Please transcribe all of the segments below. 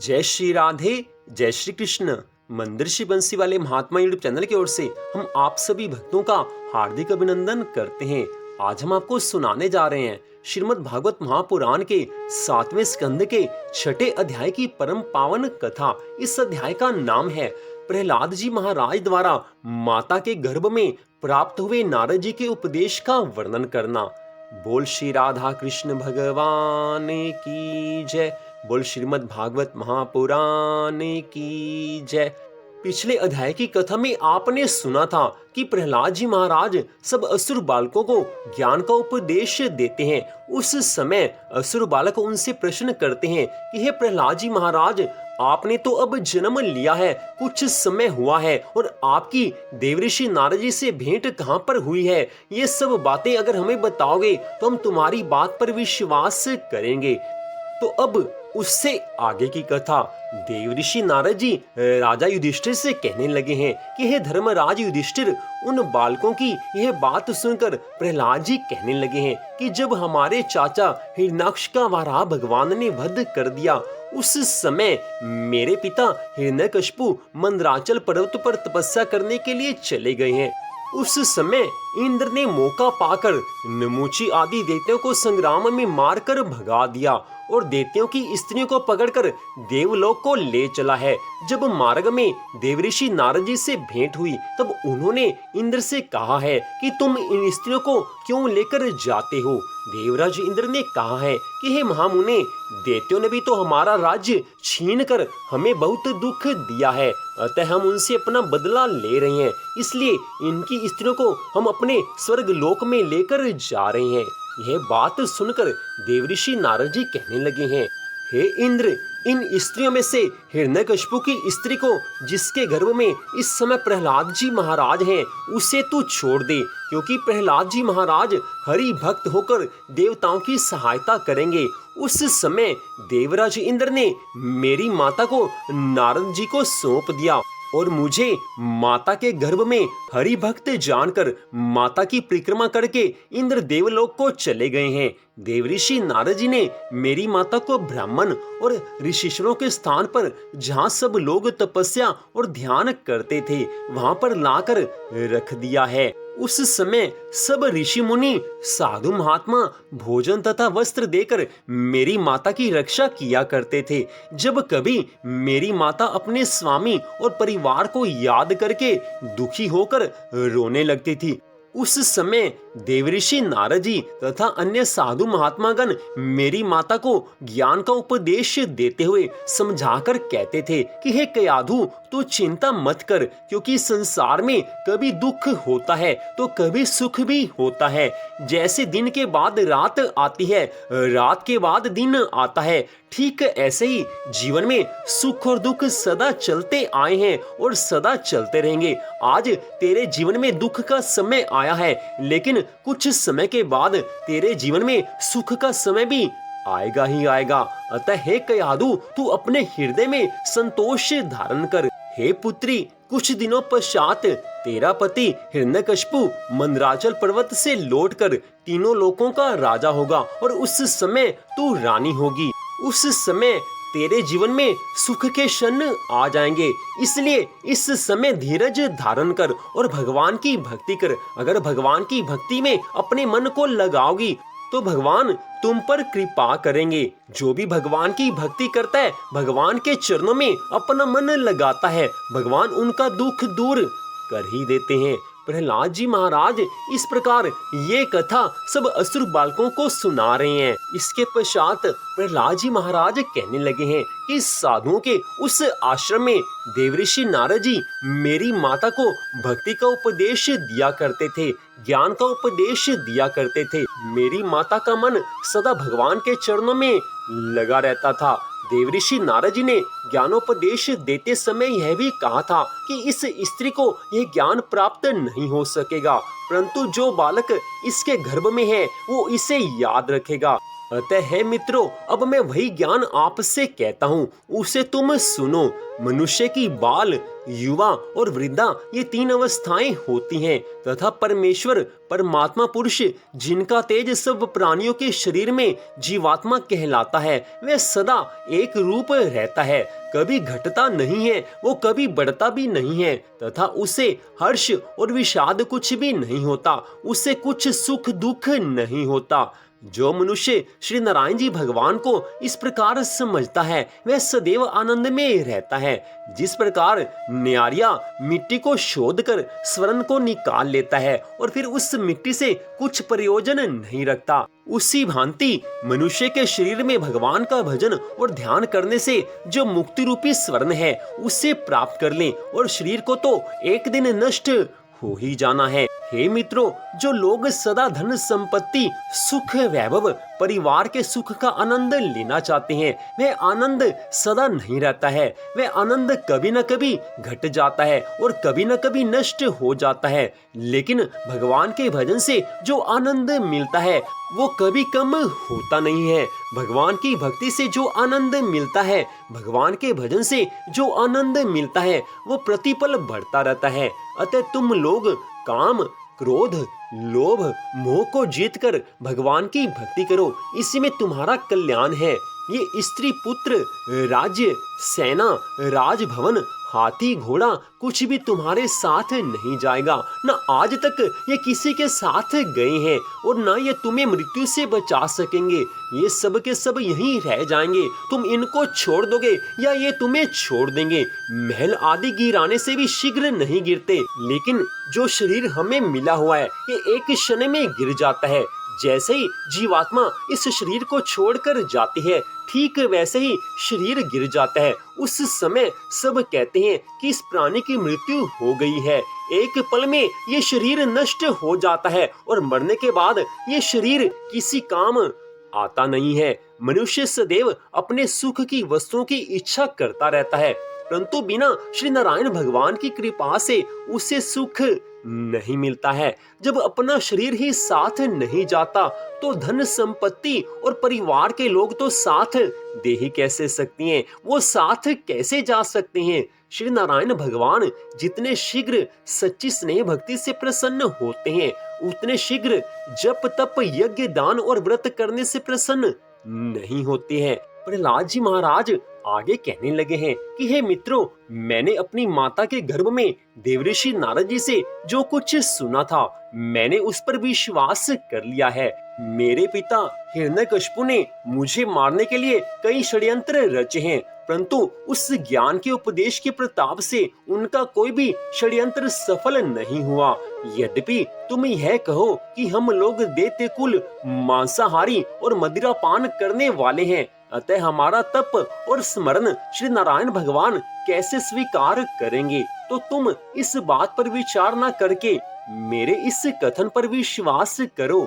जय श्री राधे, जय श्री कृष्ण। मंदिर श्री बंसी वाले महात्मा यूट्यूब चैनल की ओर से हम आप सभी भक्तों का हार्दिक अभिनंदन करते हैं। आज हम आपको सुनाने जा रहे हैं श्रीमद् भागवत महापुराण के 7वें स्कंद के 6ठे अध्याय की परम पावन कथा। इस अध्याय का नाम है प्रहलाद जी महाराज द्वारा माता के गर्भ में प्राप्त हुए नारद जी के उपदेश का वर्णन करना। बोल श्री राधा कृष्ण भगवान की जय। बोल श्रीमद् भागवत महापुराण की जय। पिछले अध्याय की कथा में आपने सुना था कि प्रहलाद जी महाराज सब असुर बालकों को ज्ञान का उपदेश देते हैं। उस समय असुर बालक उनसे प्रश्न करते हैं कि हे प्रहलाद जी महाराज, आपने तो अब जन्म लिया है, कुछ समय हुआ है और आपकी देवऋषि नारद जी से भेंट कहाँ पर हुई है? ये सब बातें अगर हमें बताओगे तो हम तुम्हारी बात पर विश्वास करेंगे। तो अब उससे आगे की कथा, देवऋषि नारद जी राजा युधिष्ठिर से कहने लगे हैं कि हे धर्मराज युधिष्ठिर, उन बालकों की यह बात सुनकर प्रहलाद जी कहने लगे हैं कि जब हमारे चाचा हिरण्याक्ष का वराह भगवान ने वध कर दिया, उस समय मेरे पिता हिरण्यकशिपु मंदराचल पर्वत पर तपस्या करने के लिए चले गए हैं। उस समय इंद्र ने मौका पाकर नमूची आदि दैत्यों को संग्राम में मारकर भगा दिया और दैत्यों की स्त्रियों को पकड़कर देवलोक को ले चला है। जब मार्ग में देवऋषि नारद जी से भेंट हुई तब उन्होंने इंद्र से कहा है कि तुम इन स्त्रियों को क्यों लेकर जाते हो? देवराज इंद्र ने कहा है कि हे महामुने, दैत्यों ने भी तो हमारा राज्य छीन कर हमें बहुत दुख दिया है, अतः हम उनसे अपना बदला ले रहे हैं। इसलिए इनकी स्त्रियों को हम अपने स्वर्ग लोक में लेकर जा रहे हैं। यह बात सुनकर देवऋषि नारद जी कहने लगे हैं, हे इंद्र, इन स्त्रियों में से हिरण्यकशिपु की स्त्री को जिसके गर्भ में इस समय प्रहलाद जी महाराज हैं, उसे तू छोड़ दे, क्योंकि प्रहलाद जी महाराज हरि भक्त होकर देवताओं की सहायता करेंगे। उस समय देवराज इंद्र ने मेरी माता को नारद जी को सौंप दिया और मुझे माता के गर्भ में हरि भक्त जानकर माता की परिक्रमा करके इंद्र देवलोक को चले गए हैं। देवऋषि नारद जी ने मेरी माता को ब्राह्मण और ऋषिश्वरों के स्थान पर, जहाँ सब लोग तपस्या और ध्यान करते थे, वहां पर लाकर रख दिया है। उस समय सब ऋषि मुनि साधु महात्मा भोजन तथा वस्त्र देकर मेरी माता की रक्षा किया करते थे। जब कभी मेरी माता अपने स्वामी और परिवार को याद करके दुखी होकर रोने लगती थी, उस समय देवऋषि नारद जी तथा अन्य साधु महात्मागण मेरी माता को ज्ञान का उपदेश देते हुए समझाकर कहते थे कि हे कयाधु, तू चिंता मत कर, क्योंकि संसार में कभी दुख होता है तो कभी सुख भी होता है। जैसे दिन के बाद रात आती है, रात के बाद दिन आता है, ठीक ऐसे ही जीवन में सुख और दुख सदा चलते आए हैं और सदा चलते रहेंगे। आज तेरे जीवन में दुख का समय आया है, लेकिन कुछ समय के बाद तेरे जीवन में सुख का समय भी आएगा ही आएगा। अतः हे कयाधु, तू अपने हृदय में संतोष धारण कर। हे पुत्री, कुछ दिनों पश्चात तेरा पति हिरण्यकशिपु मंदराचल पर्वत से लौटकर तीनों लोकों का राजा होगा और उस समय तू रानी होगी। उस समय तेरे जीवन में सुख के क्षण आ जाएंगे, इसलिए इस समय धीरज धारण कर और भगवान की भक्ति कर। अगर भगवान की भक्ति में अपने मन को लगाओगी तो भगवान तुम पर कृपा करेंगे। जो भी भगवान की भक्ति करता है, भगवान के चरणों में अपना मन लगाता है, भगवान उनका दुख दूर कर ही देते हैं। प्रहलाद जी महाराज इस प्रकार ये कथा सब असुर बालकों को सुना रहे हैं। इसके पश्चात प्रहलाद जी महाराज कहने लगे हैं कि साधुओं के उस आश्रम में देवऋषि नारद जी मेरी माता को भक्ति का उपदेश दिया करते थे, ज्ञान का उपदेश दिया करते थे। मेरी माता का मन सदा भगवान के चरणों में लगा रहता था। देवऋषि नारद जी ने ज्ञानोपदेश देते समय यह भी कहा था कि इस स्त्री को यह ज्ञान प्राप्त नहीं हो सकेगा, परंतु जो बालक इसके गर्भ में है वो इसे याद रखेगा। अतः है मित्रों, अब मैं वही ज्ञान आपसे कहता हूँ, उसे तुम सुनो। मनुष्य की बाल, युवा और वृद्धा ये तीन अवस्थाएं होती हैं तथा परमेश्वर परमात्मा पुरुष जिनका तेज सब प्राणियों के शरीर में जीवात्मा कहलाता है, वह सदा एक रूप रहता है, कभी घटता नहीं है, वो कभी बढ़ता भी नहीं है तथा उसे हर्ष और विषाद कुछ भी नहीं होता, उसे कुछ सुख दुख नहीं होता। जो मनुष्य श्री नारायण जी भगवान को इस प्रकार समझता है वह सदैव आनंद में रहता है। जिस प्रकार न्यारिया मिट्टी को शोध कर स्वर्ण को निकाल लेता है और फिर उस मिट्टी से कुछ प्रयोजन नहीं रखता, उसी भांति मनुष्य के शरीर में भगवान का भजन और ध्यान करने से जो मुक्ति रूपी स्वर्ण है उसे प्राप्त कर लें, और शरीर को तो एक दिन नष्ट हो ही जाना है। हे मित्रों, जो लोग सदा धन संपत्ति सुख वैभव परिवार के सुख का आनंद लेना चाहते हैं, वह आनंद सदा नहीं रहता है, वह आनंद कभी न कभी घट जाता है और कभी न कभी नष्ट हो जाता है। लेकिन भगवान के भजन से जो आनंद मिलता है वो कभी कम होता नहीं है। भगवान की भक्ति से जो आनंद मिलता है, भगवान के भजन से जो आनंद मिलता है, वो प्रतिपल बढ़ता रहता है। अतः तुम लोग काम क्रोध लोभ मोह को जीतकर भगवान की भक्ति करो, इसी में तुम्हारा कल्याण है। ये स्त्री पुत्र राज्य सेना राजभवन हाथी घोड़ा कुछ भी तुम्हारे साथ नहीं जाएगा, न आज तक ये किसी के साथ गए हैं और न ये तुम्हें मृत्यु से बचा सकेंगे। ये सब के सब यहीं रह जाएंगे, तुम इनको छोड़ दोगे या ये तुम्हें छोड़ देंगे। महल आदि गिराने से भी शीघ्र नहीं गिरते, लेकिन जो शरीर हमें मिला हुआ है ये एक क्षण में गिर जाता है। जैसे ही जीवात्मा इस शरीर को छोड़कर जाती है, ठीक वैसे ही शरीर गिर जाता है। उस समय सब कहते हैं कि इस प्राणी की मृत्यु हो गई है। एक पल में ये शरीर नष्ट हो जाता है और मरने के बाद ये शरीर किसी काम आता नहीं है। मनुष्य सदैव अपने सुख की वस्तुओं की इच्छा करता रहता है, परंतु बिना श्री नारायण भगवान की कृपा से उसे सुख नहीं मिलता है। जब अपना शरीर ही साथ नहीं जाता तो धन संपत्ति और परिवार के लोग तो साथ दे ही कैसे सकती हैं, वो साथ कैसे जा सकते हैं। श्री नारायण भगवान जितने शीघ्र सच्ची स्नेह भक्ति से प्रसन्न होते हैं, उतने शीघ्र जप तप यज्ञ दान और व्रत करने से प्रसन्न नहीं होते हैं। प्रहलाद जी महाराज आगे कहने लगे हैं कि हे मित्रों, मैंने अपनी माता के गर्भ में देवऋषि नारद जी से जो कुछ सुना था, मैंने उस पर विश्वास कर लिया है। मेरे पिता हिरण्यकशिपु ने मुझे मारने के लिए कई षड्यंत्र रचे हैं, परंतु उस ज्ञान के उपदेश के प्रताप से उनका कोई भी षड्यंत्र सफल नहीं हुआ। यद्यपि तुम यह कहो कि हम लोग दैत्य कुल मांसाहारी और मदिरा पान करने वाले हैं, अतः हमारा तप और स्मरण श्री नारायण भगवान कैसे स्वीकार करेंगे, तो तुम इस बात पर विचार न करके मेरे इस कथन पर विश्वास करो।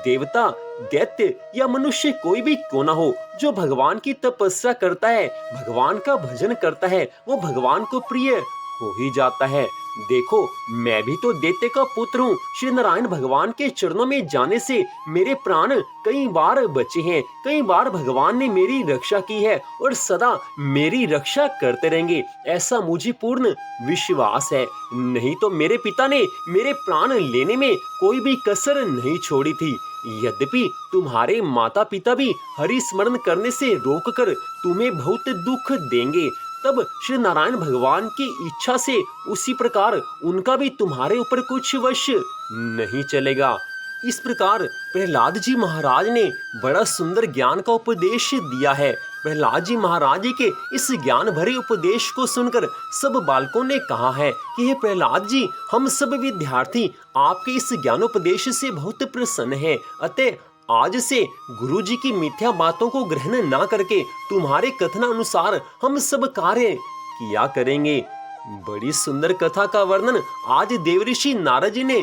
देवता दैत्य या मनुष्य कोई भी क्यों ना हो, जो भगवान की तपस्या करता है, भगवान का भजन करता है, वो भगवान को प्रिय हो ही जाता है। देखो, मैं भी तो दैत्य का पुत्र हूँ। श्री नारायण भगवान के चरणों में जाने से मेरे प्राण कई बार बचे हैं, कई बार भगवान ने मेरी रक्षा की है और सदा मेरी रक्षा करते रहेंगे, ऐसा मुझे पूर्ण विश्वास है। नहीं तो मेरे पिता ने मेरे प्राण लेने में कोई भी कसर नहीं छोड़ी थी। यद्यपि तुम्हारे माता पिता भी हरि स्मरण करने से रोककर तुम्हें बहुत दुख देंगे, तब श्री नारायण भगवान की इच्छा से उसी प्रकार उनका भी तुम्हारे ऊपर कुछ वश नहीं चलेगा। इस प्रकार प्रहलाद जी महाराज ने बड़ा सुंदर ज्ञान का उपदेश दिया है। प्रहलाद जी महाराज जी के इस ज्ञान भरे उपदेश को सुनकर सब बालकों ने कहा है कि हे प्रहलाद जी, हम सब विद्यार्थी आपके इस ज्ञानोपदेश से बहुत प्रसन्न हैं। अतः आज से गुरु जी की मिथ्या बातों को ग्रहण ना करके तुम्हारे कथनानुसार हम सब कार्य किया करेंगे। बड़ी सुंदर कथा का वर्णन आज देवऋषि नारद जी ने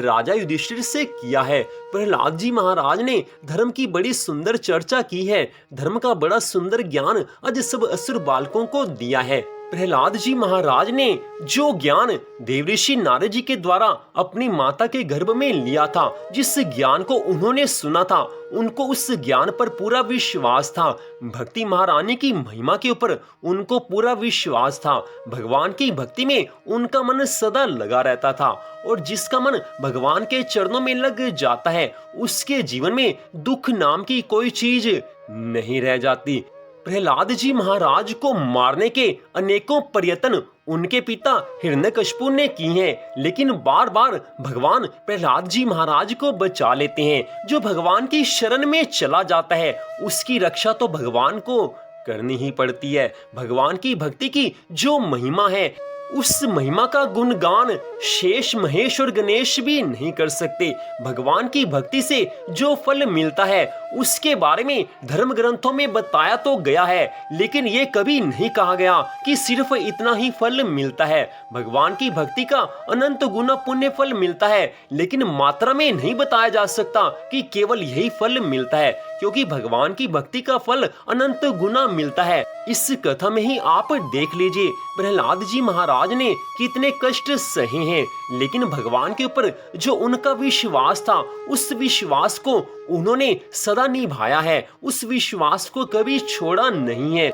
राजा युधिष्ठिर से किया है। प्रहलाद जी महाराज ने धर्म की बड़ी सुंदर चर्चा की है, धर्म का बड़ा सुंदर ज्ञान आज सब असुर बालकों को दिया है। प्रहलाद जी महाराज ने जो ज्ञान देवऋषि नारद जी के द्वारा अपनी माता के गर्भ में लिया था, जिस ज्ञान को उन्होंने सुना था, उनको उस ज्ञान पर पूरा विश्वास था। भक्ति महारानी की महिमा के ऊपर उनको पूरा विश्वास था। भगवान की भक्ति में उनका मन सदा लगा रहता था और जिसका मन भगवान के चरणों में लग जाता है, उसके जीवन में दुख नाम की कोई चीज नहीं रह जाती। प्रहलाद जी महाराज को मारने के अनेकों प्रयत्न उनके पिता हिरण्यकशिपु ने की हैं, लेकिन बार बार भगवान प्रहलाद जी महाराज को बचा लेते हैं। जो भगवान की शरण में चला जाता है, उसकी रक्षा तो भगवान को करनी ही पड़ती है। भगवान की भक्ति की जो महिमा है, उस महिमा का गुणगान शेष महेश और गणेश भी नहीं कर सकते। भगवान की भक्ति से जो फल मिलता है, उसके बारे में धर्म ग्रंथों में बताया तो गया है, लेकिन ये कभी नहीं कहा गया कि सिर्फ इतना ही फल मिलता है। भगवान की भक्ति का अनंत गुना पुण्य फल मिलता है, लेकिन मात्रा में नहीं बताया जा सकता कि केवल यही फल मिलता है, क्योंकि भगवान की भक्ति का फल अनंत गुना मिलता है। इस कथा में ही आप देख लीजिए, प्रहलाद जी महाराज ने कितने कष्ट सहे हैं, लेकिन भगवान के ऊपर जो उनका विश्वास था, उस विश्वास को उन्होंने सदा निभाया है, उस विश्वास को कभी छोड़ा नहीं है।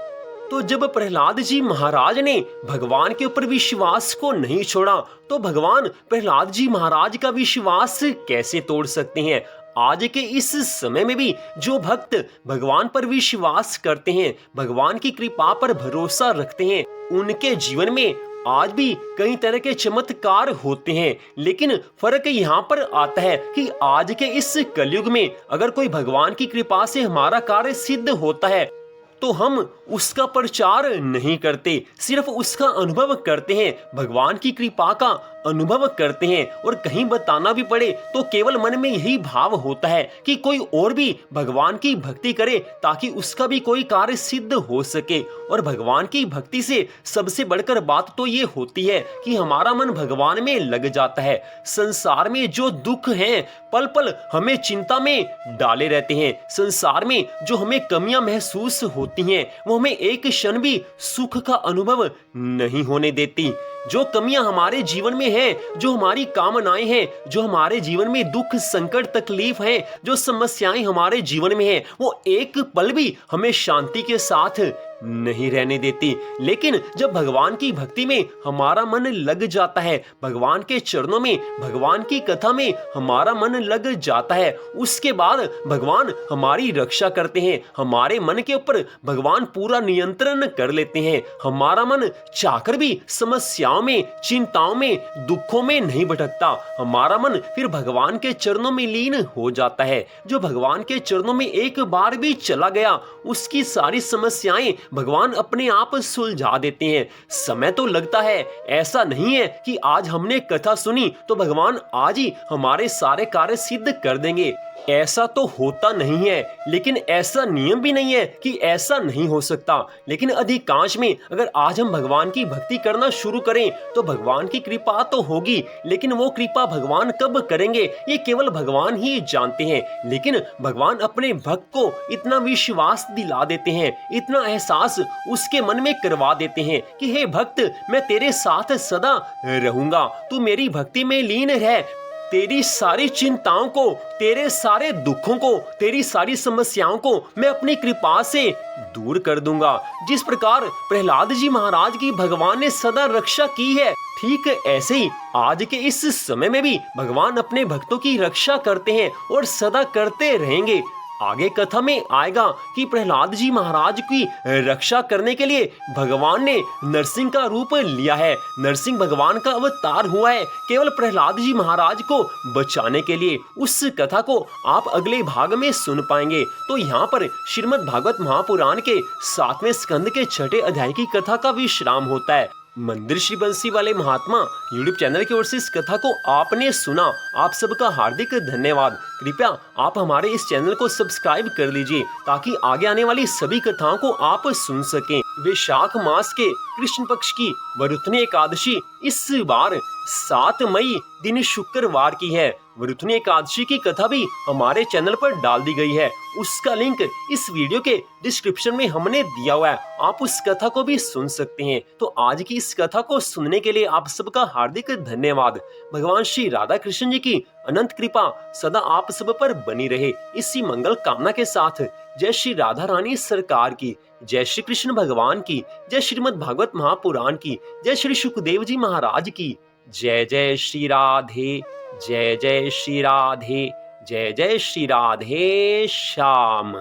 तो जब प्रहलाद जी महाराज ने भगवान के ऊपर विश्वास को नहीं छोड़ा, तो भगवान प्रहलाद जी महाराज का विश्वास कैसे तोड़ सकते हैं। आज के इस समय में भी जो भक्त भगवान पर विश्वास करते हैं, भगवान की कृपा पर भरोसा रखते हैं, उनके जीवन में आज भी कई तरह के चमत्कार होते हैं। लेकिन फर्क यहाँ पर आता है कि आज के इस कलयुग में अगर कोई भगवान की कृपा से हमारा कार्य सिद्ध होता है, तो हम उसका प्रचार नहीं करते, सिर्फ उसका अनुभव करते हैं, भगवान की कृपा का अनुभव करते हैं। और कहीं बताना भी पड़े तो केवल मन में यही भाव होता है कि कोई और भी भगवान की भक्ति करे, ताकि उसका भी कोई कार्य सिद्ध हो सके। और भगवान की भक्ति से सबसे बढ़कर बात तो ये होती है कि हमारा मन भगवान में लग जाता है। संसार में जो दुख हैं, पल पल हमें चिंता में डाले रहते हैं। संसार में जो हमें कमियां महसूस होती हैं, वो हमें एक क्षण भी सुख का अनुभव नहीं होने देती। जो कमियां हमारे जीवन में हैं, जो हमारी कामनाएं हैं, जो हमारे जीवन में दुख संकट तकलीफ है, जो समस्याएं हमारे जीवन में हैं, वो एक पल भी हमें शांति के साथ नहीं रहने देती। लेकिन जब भगवान की भक्ति में हमारा मन लग जाता है, भगवान के चरणों में, भगवान की कथा में हमारा मन लग जाता है, उसके बाद भगवान हमारी रक्षा करते हैं। हमारे मन के ऊपर भगवान पूरा नियंत्रण कर लेते हैं। हमारा मन चाहकर भी समस्याओं में, चिंताओं में, दुखों में नहीं भटकता। हमारा मन फिर भगवान के चरणों में लीन हो जाता है। जो भगवान के चरणों में एक बार भी चला गया, उसकी सारी समस्याएं भगवान अपने आप सुलझा देते हैं। समय तो लगता है, ऐसा नहीं है कि आज हमने कथा सुनी तो भगवान आज ही हमारे सारे कार्य सिद्ध कर देंगे। ऐसा तो होता नहीं है, लेकिन ऐसा नियम भी नहीं है कि ऐसा नहीं हो सकता। लेकिन अधिकांश में अगर आज हम भगवान की भक्ति करना शुरू करें तो भगवान की कृपा तो होगी, लेकिन वो कृपा भगवान कब करेंगे ये केवल भगवान ही जानते हैं। लेकिन भगवान अपने भक्त को इतना विश्वास दिला देते हैं, इतना एहसास उसके मन में करवा देते हैं कि हे भक्त, मैं तेरे साथ सदा रहूंगा, तू मेरी भक्ति में लीन रह। तेरी सारी चिंताओं को, तेरे सारे दुखों को, तेरी सारी समस्याओं को मैं अपनी कृपा से दूर कर दूंगा। जिस प्रकार प्रहलाद जी महाराज की भगवान ने सदा रक्षा की है, ठीक ऐसे ही आज के इस समय में भी भगवान अपने भक्तों की रक्षा करते हैं और सदा करते रहेंगे। आगे कथा में आएगा कि प्रहलाद जी महाराज की रक्षा करने के लिए भगवान ने नरसिंह का रूप लिया है। नरसिंह भगवान का अवतार हुआ है केवल प्रहलाद जी महाराज को बचाने के लिए। उस कथा को आप अगले भाग में सुन पाएंगे। तो यहाँ पर श्रीमद् भागवत महापुराण के 7वें स्कंद के 6ठे अध्याय की कथा का विश्राम होता है। मंदिर श्री बंसी वाले महात्मा यूट्यूब चैनल की ओर से इस कथा को आपने सुना, आप सबका हार्दिक धन्यवाद। कृपया आप हमारे इस चैनल को सब्सक्राइब कर लीजिए ताकि आगे आने वाली सभी कथाओं को आप सुन सकें। वैशाख मास के कृष्ण पक्ष की वरुथनी एकादशी इस बार 7 मई दिन शुक्रवार की है। वरुथनी एकादशी की कथा भी हमारे चैनल पर डाल दी गई है, उसका लिंक इस वीडियो के डिस्क्रिप्शन में हमने दिया हुआ है, आप उस कथा को भी सुन सकते हैं। तो आज की इस कथा को सुनने के लिए आप सबका हार्दिक धन्यवाद। भगवान श्री राधा कृष्ण जी की अनंत कृपा सदा आप सब पर बनी रहे, इसी मंगल कामना के साथ जय श्री राधा रानी सरकार की, जय श्री कृष्ण भगवान की, जय श्रीमद् भागवत महापुराण की, जय श्री सुखदेव जी महाराज की। जय जय श्री राधे, जय जय श्री राधे, जय जय श्री राधे श्याम।